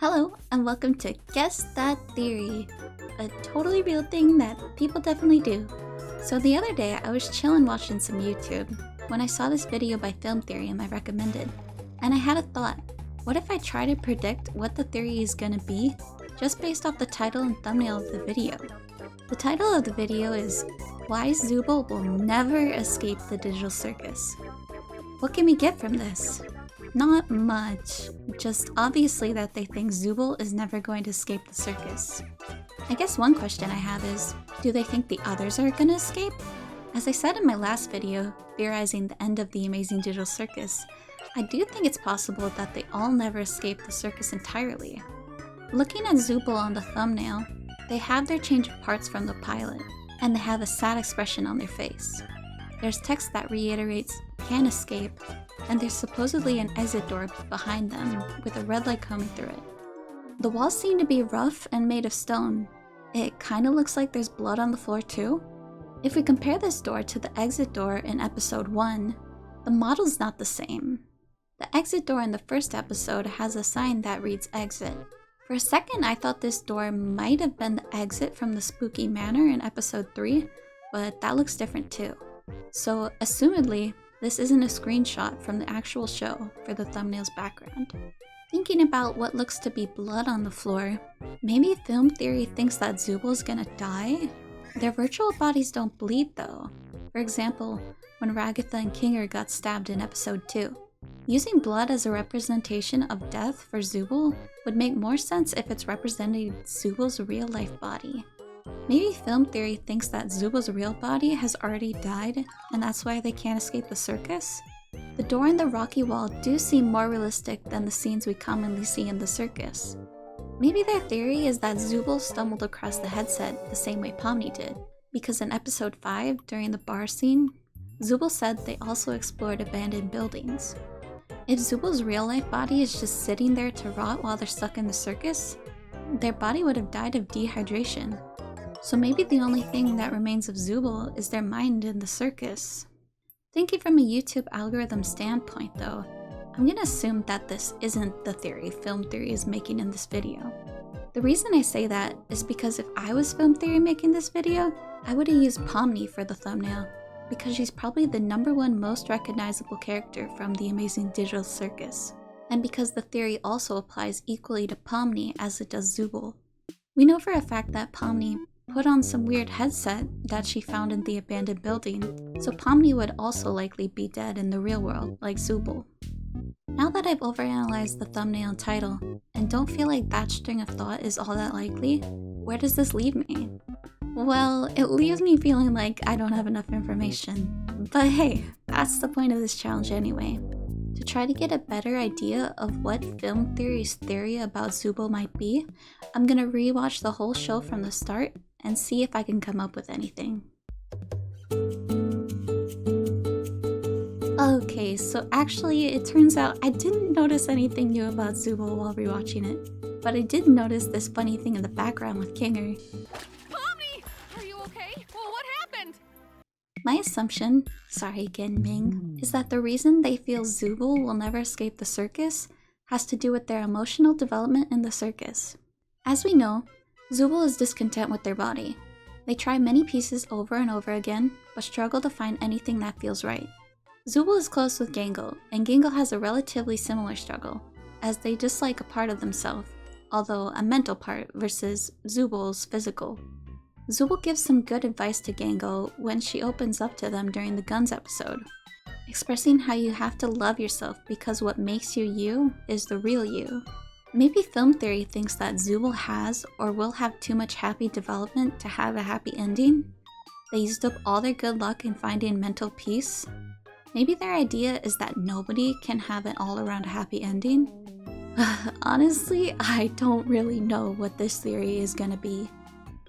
Hello, and welcome to Guess That Theory, a totally real thing that people definitely do. So the other day, I was chillin' watching some YouTube when I saw this video by Film Theory in my recommended, and I had a thought. What if I try to predict what the theory is gonna be just based off the title and thumbnail of the video? The title of the video is Why Zooble Will Never Escape the Digital Circus. What can we get from this? Not much, just obviously that they think Zooble is never going to escape the circus. I guess one question I have is, do they think the others are gonna escape? As I said in my last video, theorizing the end of the Amazing Digital Circus, I do think it's possible that they all never escape the circus entirely. Looking at Zooble on the thumbnail, they have their change of parts from the pilot, and they have a sad expression on their face. There's text that reiterates, "Can't escape," and there's supposedly an exit door behind them with a red light coming through it. The walls seem to be rough and made of stone. It kinda looks like there's blood on the floor too. If we compare this door to the exit door in episode 1, the model's not the same. The exit door in the first episode has a sign that reads exit. For a second I thought this door might have been the exit from the spooky manor in episode 3, but that looks different too. So assumedly, this isn't a screenshot from the actual show for the thumbnail's background. Thinking about what looks to be blood on the floor, maybe Film Theory thinks that Zooble's gonna die? Their virtual bodies don't bleed though. For example, when Ragatha and Kinger got stabbed in episode 2. Using blood as a representation of death for Zooble would make more sense if it's representing Zooble's real-life body. Maybe Film Theory thinks that Zooble's real body has already died, and that's why they can't escape the circus? The door and the rocky wall do seem more realistic than the scenes we commonly see in the circus. Maybe their theory is that Zooble stumbled across the headset the same way Pomni did, because in episode 5, during the bar scene, Zooble said they also explored abandoned buildings. If Zooble's real-life body is just sitting there to rot while they're stuck in the circus, their body would have died of dehydration. So maybe the only thing that remains of Zooble is their mind in the circus. Thinking from a YouTube algorithm standpoint though, I'm gonna assume that this isn't the theory Film Theory is making in this video. The reason I say that is because if I was Film Theory making this video, I would have used Pomni for the thumbnail, because she's probably the #1 most recognizable character from the Amazing Digital Circus, and because the theory also applies equally to Pomni as it does Zooble. We know for a fact that Pomni put on some weird headset that she found in the abandoned building, so Pomni would also likely be dead in the real world, like Zooble. Now that I've overanalyzed the thumbnail and title, and don't feel like that string of thought is all that likely, where does this leave me? Well, it leaves me feeling like I don't have enough information. But hey, that's the point of this challenge anyway. To try to get a better idea of what Film Theory's theory about Zooble might be, I'm gonna rewatch the whole show from the start and see if I can come up with anything. Okay, so actually it turns out I didn't notice anything new about Zooble while rewatching it, but I did notice this funny thing in the background with Kinger. Pomni! Are you okay? Well, what happened? My assumption, sorry again Ming, is that the reason they feel Zooble will never escape the circus has to do with their emotional development in the circus. As we know, Zooble is discontent with their body. They try many pieces over and over again, but struggle to find anything that feels right. Zooble is close with Gangle, and Gangle has a relatively similar struggle, as they dislike a part of themselves, although a mental part versus Zooble's physical. Zooble gives some good advice to Gangle when she opens up to them during the Guns episode, expressing how you have to love yourself because what makes you you is the real you. Maybe Film Theory thinks that Zooble has or will have too much happy development to have a happy ending. They used up all their good luck in finding mental peace. Maybe their idea is that nobody can have an all-around happy ending. Honestly, I don't really know what this theory is gonna be.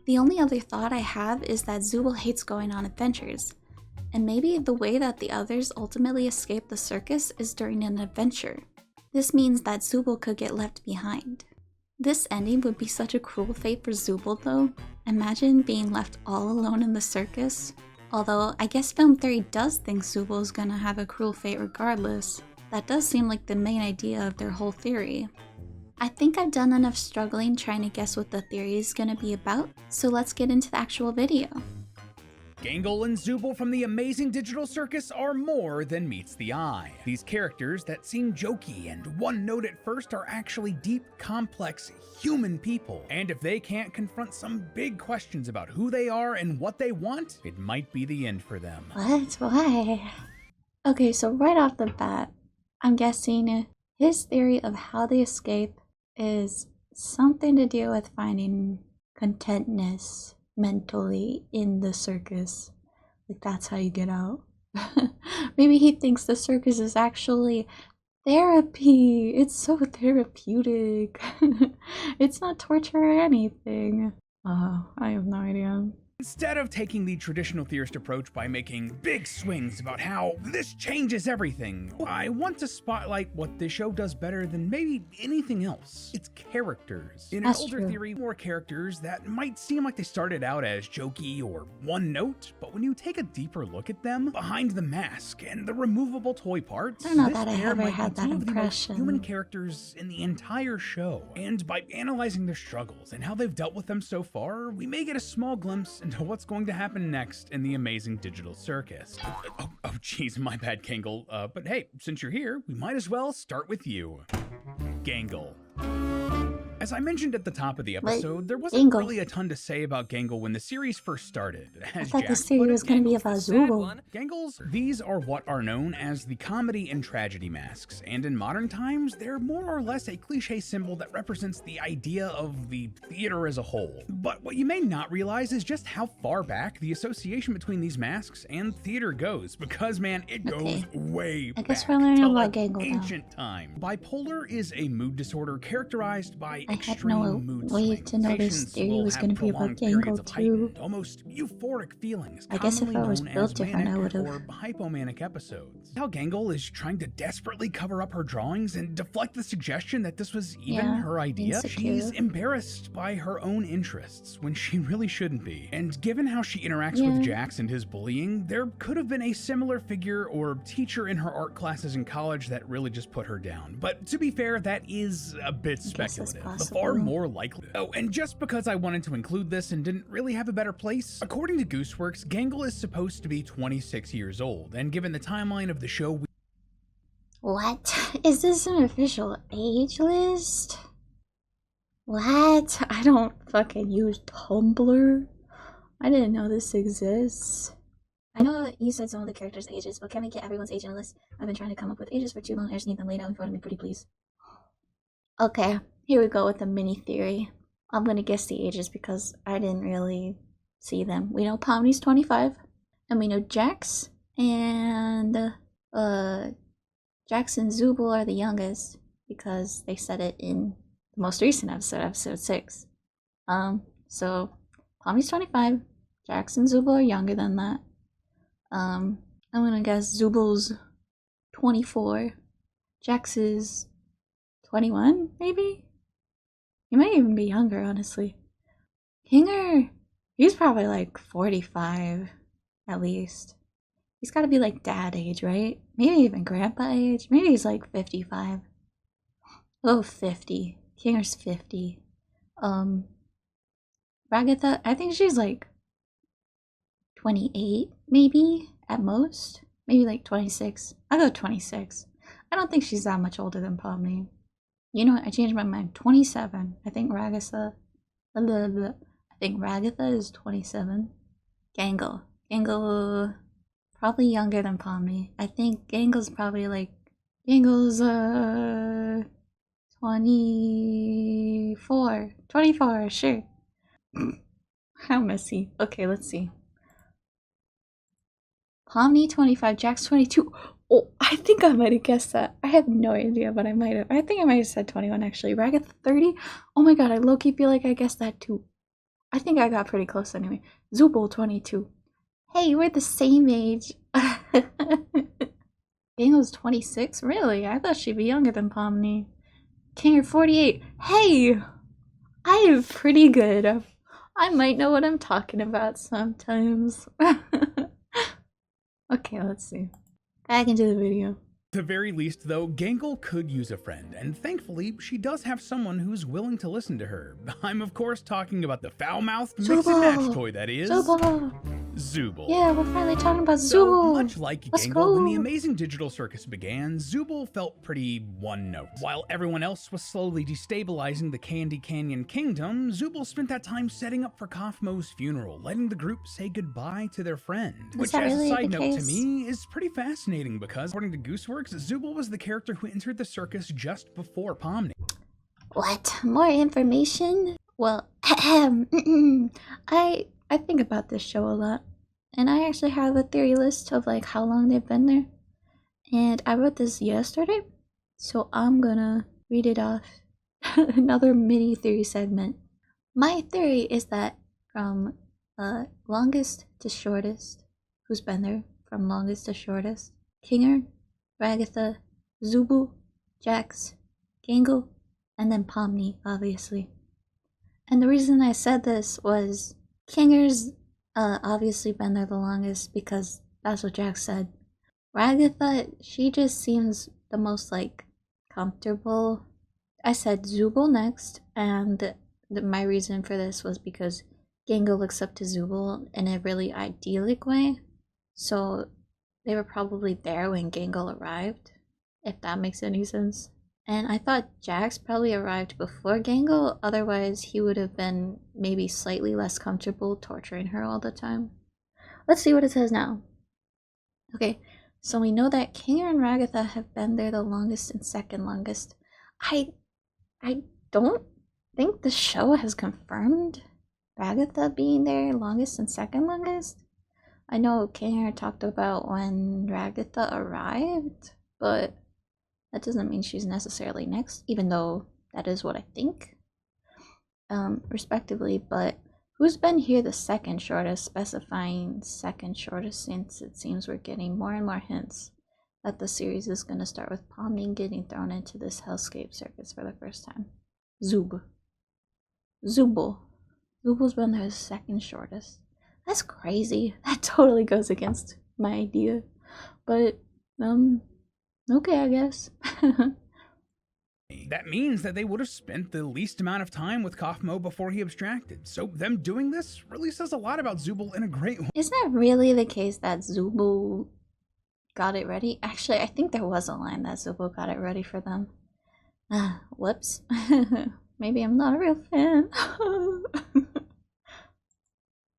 The only other thought I have is that Zooble hates going on adventures, and maybe the way that the others ultimately escape the circus is during an adventure. This means that Zooble could get left behind. This ending would be such a cruel fate for Zooble though. Imagine being left all alone in the circus. Although I guess Film Theory does think Zooble is gonna have a cruel fate regardless. That does seem like the main idea of their whole theory. I think I've done enough struggling trying to guess what the theory is gonna be about, so let's get into the actual video. Gangle and Zooble from the Amazing Digital Circus are more than meets the eye. These characters that seem jokey and one-note at first are actually deep, complex, human people. And if they can't confront some big questions about who they are and what they want, it might be the end for them. What? Why? Okay, so right off the bat, I'm guessing his theory of how they escape is something to do with finding contentness mentally in the circus. Like, that's how you get out. Maybe he thinks the circus is actually therapy. It's so therapeutic. It's not torture or anything. Oh, I have no idea. Instead of taking the traditional theorist approach by making big swings about how this changes everything, I want to spotlight what this show does better than maybe anything else. It's characters. In an older theory, more characters that might seem like they started out as jokey or one note, but when you take a deeper look at them, behind the mask and the removable toy parts, I don't know that I ever had that two of the most impression. human characters in the entire show. And by analyzing their struggles and how they've dealt with them so far, we may get a small glimpse into what's going to happen next in the Amazing Digital Circus. Oh geez, my bad, Gangle. But hey, since you're here, we might as well start with you. Gangle. As I mentioned at the top of the episode, there wasn't really a ton to say about Gangle when the series first started. I thought the series was going to be about Zooble. Gangles, these are what are known as the comedy and tragedy masks, and in modern times, they're more or less a cliche symbol that represents the idea of the theater as a whole. But what you may not realize is just how far back the association between these masks and theater goes, because man, it goes way I guess back we're learning to about Gangle now. ancient time. Bipolar is a mood disorder characterized by I had extreme no mood way swings. to know this Patients theory will was have going to be about prolonged Gangle periods of too. heightened, almost euphoric feelings. I guess if I was commonly known built as different, I manic would've. or hypomanic episodes. How Gangle is trying to desperately cover up her drawings and deflect the suggestion that this was even her idea. insecure. She's embarrassed by her own interests when she really shouldn't be. And given how she interacts with Jax and his bullying, there could have been a similar figure or teacher in her art classes in college that really just put her down. But to be fair, that is a bit speculative. The far more likely. Oh, and just because I wanted to include this and didn't really have a better place, according to Gooseworx, Gangle is supposed to be 26 years old, and given the timeline of the show, What? Is this an official age list? What? I don't fucking use Tumblr. I didn't know this exists. I know that you said some of the characters' ages, but can we get everyone's age in a list? I've been trying to come up with ages for too long. I just need them laid out in front of me, pretty please. Okay, here we go with the mini theory. I'm gonna guess the ages because I didn't really see them. We know Pomni's 25, and we know Jax and Jax and Zooble are the youngest because they said it in the most recent episode 6. So Pomni's 25, Jax and Zooble are younger than that. I'm gonna guess Zooble's 24, Jax is 21, maybe? He might even be younger, honestly. Kinger, he's probably like 45, at least. He's gotta be like dad age, right? Maybe even grandpa age. Maybe he's like 55. Oh, 50. Kinger's 50. Ragatha, I think she's like 28, maybe, at most. Maybe like 26. I'll go 26. I don't think she's that much older than Pomni. You know what? I changed my mind. 27. I think Ragatha. I think Ragatha is 27. Gangle. Gangle, probably younger than Pomni. I think Gangle's probably like. Gangle's 24. 24, sure. How messy. Okay, let's see. Pomni 25, Jax 22. Oh, I think I might have guessed that. I have no idea, but I might have. I think I might have said 21 actually. Ragatha 30. Oh my god, I low-key feel like I guessed that too. I think I got pretty close anyway. Zooble 22. Hey, we're the same age. Gangle's 26? Really? I thought she'd be younger than Pomni. Kinger 48. Hey! I am pretty good. I might know what I'm talking about sometimes. Okay, let's see. Back into the video. At the very least, though, Gangle could use a friend, and thankfully, she does have someone who's willing to listen to her. I'm of course talking about the foul-mouthed mix-and-match toy that is... Zooble. Yeah, we're finally talking about So, Zooble. much like Let's Gangle, when the go. Amazing Digital Circus began, Zooble felt pretty one-note. While everyone else was slowly destabilizing the Candy Canyon Kingdom, Zooble spent that time setting up for Kaufmo's funeral, letting the group say goodbye to their friend. Which, that as a really side the note to case? me, is pretty fascinating because, according to Gooseworx, Zooble was the character who entered the circus just before Pomni. What? More information? Well, I think about this show a lot. And I actually have a theory list of like how long they've been there. And I wrote this yesterday, so I'm gonna read it off. Another mini theory segment. My theory is that from longest to shortest, who's been there from longest to shortest? Kinger, Ragatha, Zooble, Jax, Gangle, and then Pomni, obviously. And the reason I said this was Kinger's obviously been there the longest because that's what Jack said. Ragatha, she just seems the most like comfortable. I said Zooble next, and my reason for this was because Gangle looks up to Zooble in a really idyllic way. So they were probably there when Gangle arrived, if that makes any sense. And I thought Jax probably arrived before Gangle, otherwise he would have been maybe slightly less comfortable torturing her all the time. Let's see what it says now. Okay, so we know that Kinger and Ragatha have been there the longest and second longest. I don't think the show has confirmed Ragatha being there longest and second longest. I know Kinger talked about when Ragatha arrived, but that doesn't mean she's necessarily next, even though that is what I think, respectively. But who's been here the second shortest, specifying second shortest, since it seems we're getting more and more hints that the series is going to start with Pomni getting thrown into this hellscape circus for the first time. Zooble. Zooble's been there the second shortest. That's crazy. That totally goes against my idea. But, okay, I guess. That means that they would have spent the least amount of time with Kaufmo before he abstracted. So them doing this really says a lot about Zooble in a great way. Isn't it really the case that Zooble got it ready? Actually, I think there was a line that Zooble got it ready for them. Whoops. Maybe I'm not a real fan.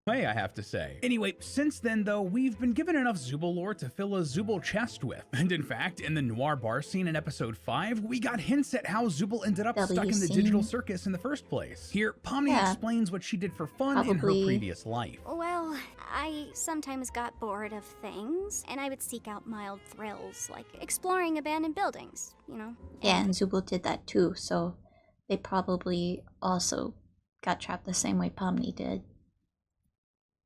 I have to say. Anyway, since then though, we've been given enough Zooble lore to fill a Zooble chest with. And in fact, in the noir bar scene in episode 5, we got hints at how Zooble ended up stuck in the digital circus in the first place. Here, Pomni explains what she did for fun in her previous life. Well, I sometimes got bored of things, and I would seek out mild thrills, like exploring abandoned buildings, you know? Yeah, and Zooble did that too, so they probably also got trapped the same way Pomni did.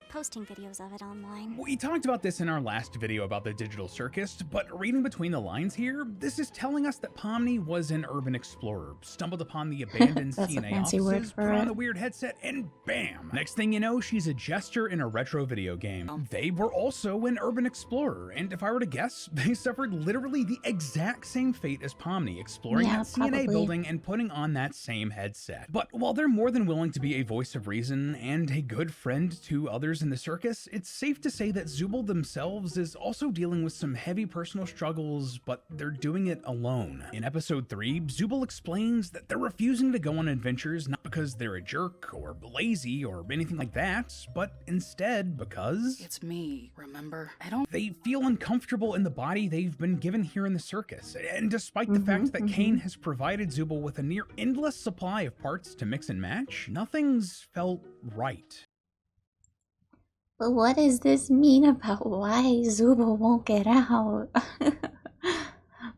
Posting videos of it online. We talked about this in our last video about the digital circus, but reading between the lines here, this is telling us that Pomni was an urban explorer, stumbled upon the abandoned CNA offices, put on the weird headset, and bam! Next thing you know, she's a jester in a retro video game. They were also an urban explorer, and if I were to guess, they suffered literally the exact same fate as Pomni, exploring that CNA building and putting on that same headset. But while they're more than willing to be a voice of reason and a good friend to others in the circus, it's safe to say that Zooble themselves is also dealing with some heavy personal struggles, but they're doing it alone. In episode 3, Zooble explains that they're refusing to go on adventures not because they're a jerk or lazy or anything like that, but instead because It's me, remember? they feel uncomfortable in the body they've been given here in the circus. And despite the fact that Kane has provided Zooble with a near endless supply of parts to mix and match, nothing's felt right. But what does this mean about why Zooble won't get out?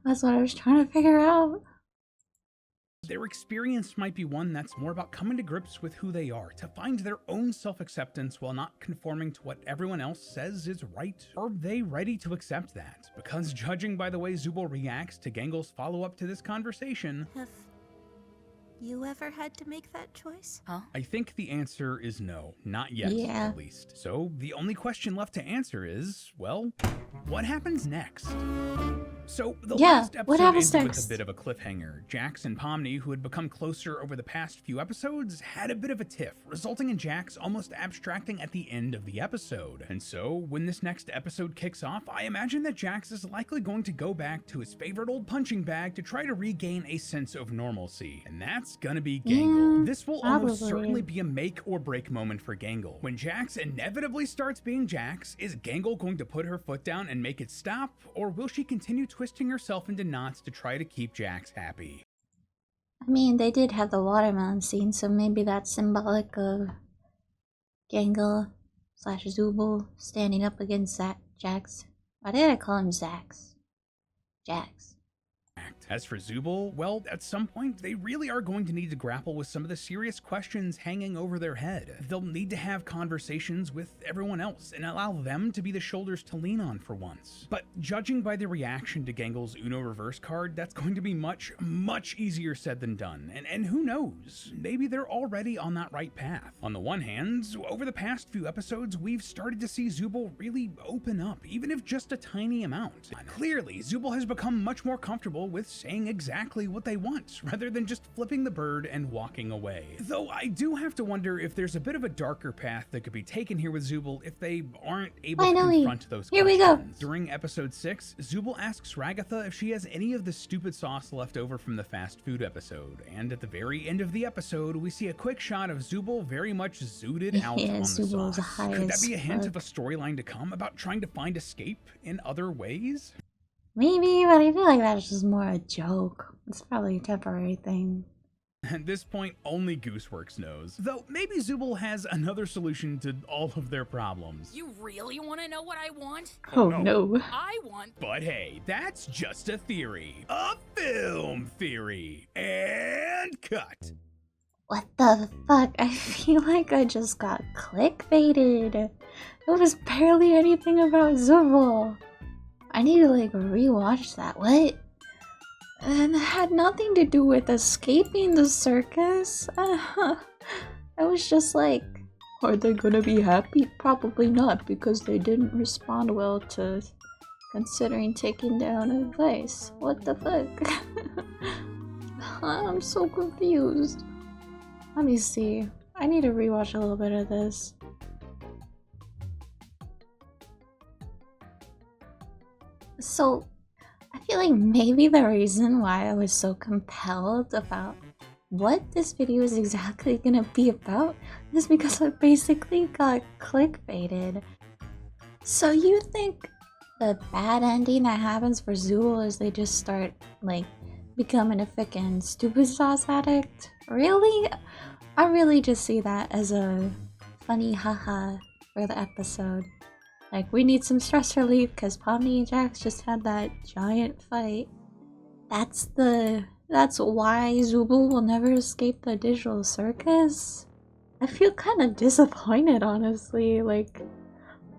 That's what I was trying to figure out. Their experience might be one that's more about coming to grips with who they are, to find their own self-acceptance while not conforming to what everyone else says is right. Are they ready to accept that? Because judging by the way Zooble reacts to Gangle's follow-up to this conversation, Have you ever had to make that choice? I think the answer is no. Not yet, at least. So the only question left to answer is, well, what happens next? So the Yeah, last what episode happens ended with next? a bit of a cliffhanger. Jax and Pomni, who had become closer over the past few episodes, had a bit of a tiff, resulting in Jax almost abstracting at the end of the episode. And so, when this next episode kicks off, I imagine that Jax is likely going to go back to his favorite old punching bag to try to regain a sense of normalcy. And that's gonna be Gangle. Yeah, This will almost probably. certainly be a make or break moment for Gangle. When Jax inevitably starts being Jax, is Gangle going to put her foot down and make it stop, or will she continue twisting herself into knots to try to keep Jax happy? I mean, they did have the watermelon scene, so maybe that's symbolic of Gangle / Zubul standing up against Jax. Why did I call him Zax? Jax. As for Zubul, well, at some point, they really are going to need to grapple with some of the serious questions hanging over their head. They'll need to have conversations with everyone else and allow them to be the shoulders to lean on for once. But judging by the reaction to Gangle's Uno reverse card, that's going to be much, much easier said than done. And who knows, maybe they're already on that right path. On the one hand, over the past few episodes, we've started to see Zubul really open up, even if just a tiny amount. Clearly, Zubul has become much more comfortable with saying exactly what they want, rather than just flipping the bird and walking away. Though I do have to wonder if there's a bit of a darker path that could be taken here with Zubul if they aren't able Finally, to confront those here questions. we go. During episode 6, Zubul asks Ragatha if she has any of the stupid sauce left over from the fast food episode, and at the very end of the episode, we see a quick shot of Zubul very much zooted out Yeah, on the Zubul's sauce. high Could that as be a hint of fuck. a storyline to come about trying to find escape in other ways? Maybe, but I feel like that's just more a joke. It's probably a temporary thing. At this point, only Gooseworx knows. Though maybe Zubul has another solution to all of their problems. You really want to know what I want? Oh no. I want. But hey, that's just a theory. A film theory. And cut. What the fuck? I feel like I just got clickbaited. It was barely anything about Zubul. I need to like rewatch that. What? And it had nothing to do with escaping the circus. I was just like, are they gonna be happy? Probably not, because they didn't respond well to considering taking down advice. What the fuck? I'm so confused. Let me see. I need to rewatch a little bit of this. So, I feel like maybe the reason why I was so compelled about what this video is exactly gonna be about is because I basically got clickbaited. So you think the bad ending that happens for Zool is they just start, like, becoming a frickin' stupid sauce addict? Really? I really just see that as a funny haha for the episode. Like, we need some stress relief because Pomni and Jax just had that giant fight. That's why Zubul will never escape the digital circus? I feel kind of disappointed, honestly. Like,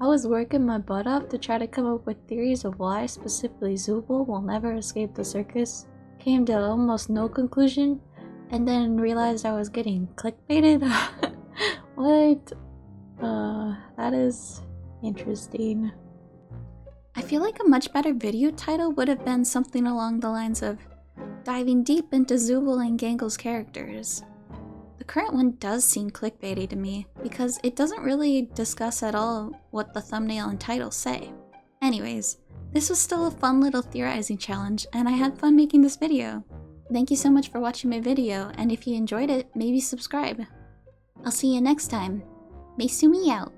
I was working my butt off to try to come up with theories of why specifically Zubul will never escape the circus. Came to almost no conclusion, and then realized I was getting clickbaited. What? That is interesting. I feel like a much better video title would have been something along the lines of diving deep into Zubul and Gangle's characters. The current one does seem clickbaity to me because it doesn't really discuss at all what the thumbnail and title say. Anyways, this was still a fun little theorizing challenge and I had fun making this video. Thank you so much for watching my video, and if you enjoyed it, maybe subscribe. I'll see you next time. Meisumi out.